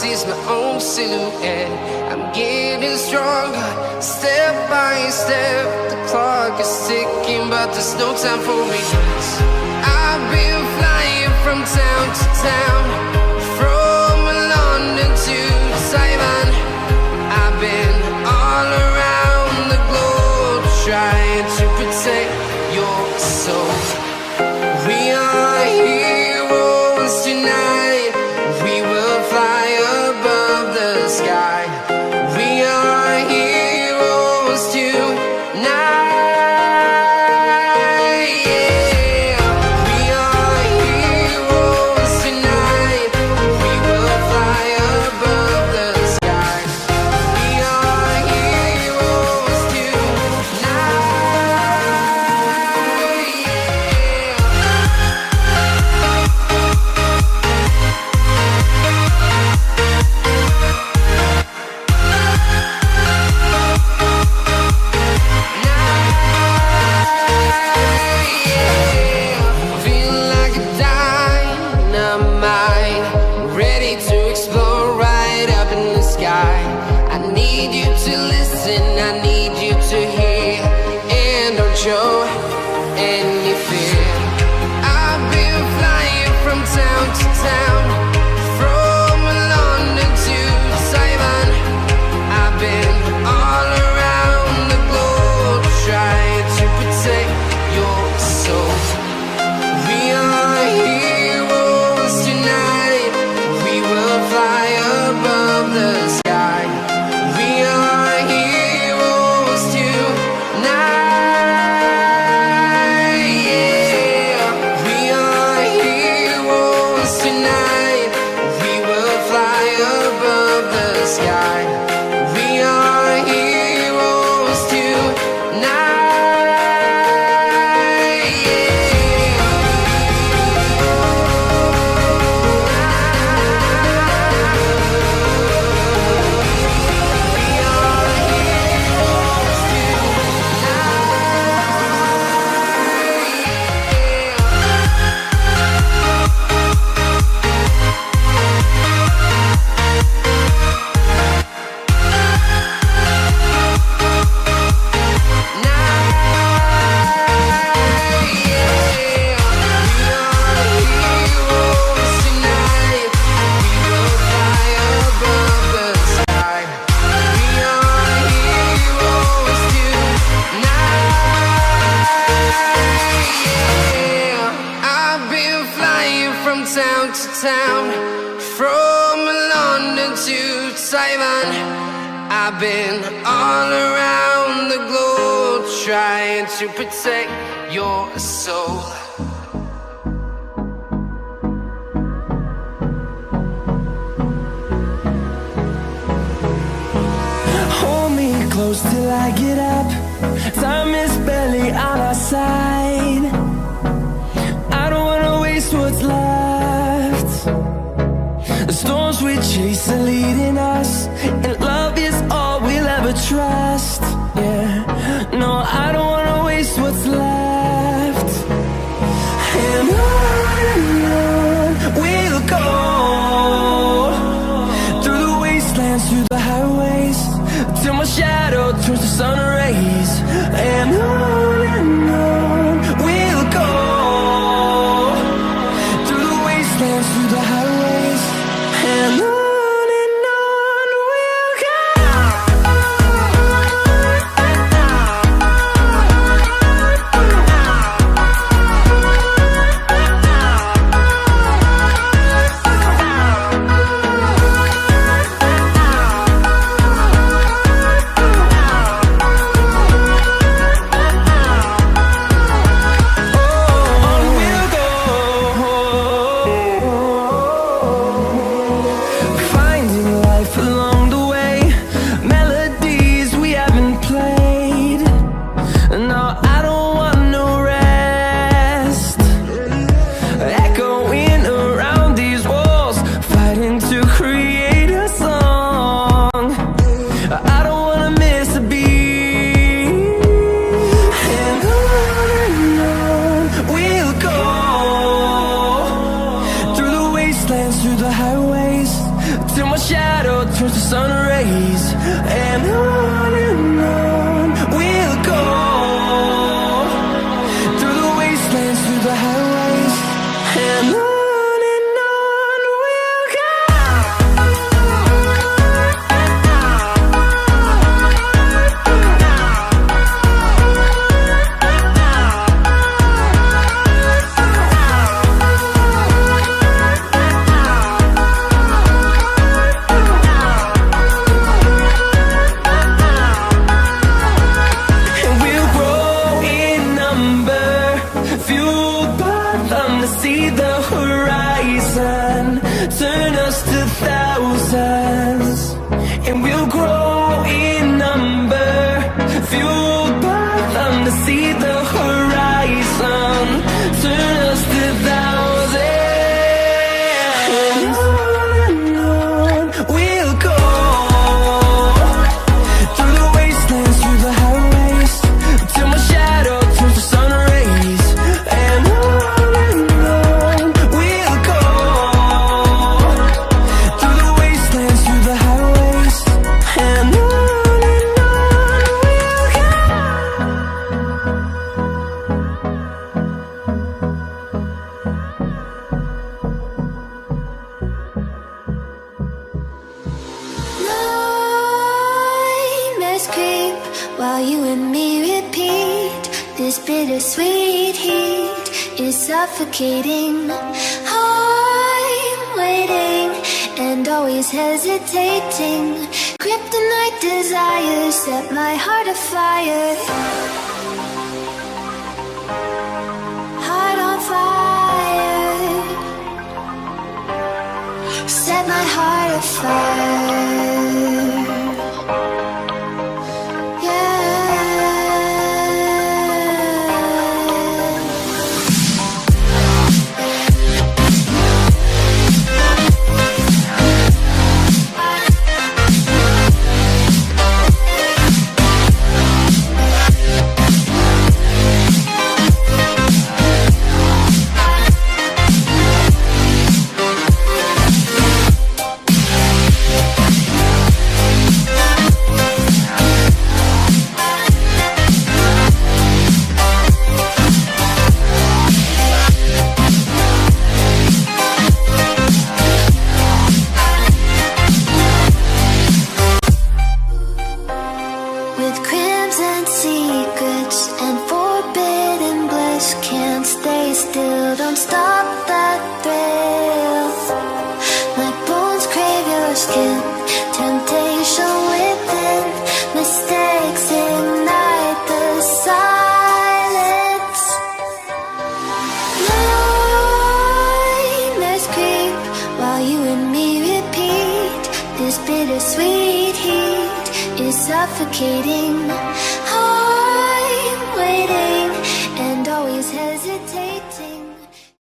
sees my own silhouette. I'm getting stronger, step by step. The clock is ticking, but there's no time for me. I've been flying from town to town, from London to Taiwan. I've been all around the globe, trying to protect your soul. We are heroes tonight. We will fly above the sky. We are heroes tonight. Yeah. We are heroes tonight. We will fly above the sky. We are heroes tonight. Feel like a dynamite, ready to explode right up in the sky. I need you to listen, I need you to hear, and don't show any fear. I've been flying from town to town, from London to Taiwan. I've been all around the globe, trying to protect your soul. We are heroes tonight. We will fly above the sky. We are heroes tonight. Yeah. We are heroes tonight. We will fly above the sky. We are heroes tonight. I've been flying from town to town, from London to Taiwan. I've been all around the globe, trying to protect your soul. Hold me close till I get up. Time is barely on our side. I don't wanna waste what's left. The storms we chase are leading us, and love is all we'll ever trust. Yeah, no, I don't wanna waste what's left. And on we'll go, through the wastelands, through the highways, till my shadow turns to sun rays. And on we'll go, through the wastelands, through the highways, and on we'll go. shadow turns to sun rays, and on we'll go, through the wastelands, through the highways, and on we'll go. See the horizon, turn us to thousands, and we'll grow in number, fueled by them to see the horizon, turn us to thousands, and on we'll go, through the wastelands, through the highways, till my shadow turns to sun rays, and on creep while you and me repeat. This bittersweet heat is suffocating. I'm waiting and always hesitating. Kryptonite desires set my heart afire. Heart on fire. Set my heart afire. Don't stop that thrill. My bones crave your skin. Temptation within. Mistakes ignite the silence. Nightmares creep while you and me repeat. This bittersweet heat is suffocating. I'm waiting and always hesitate.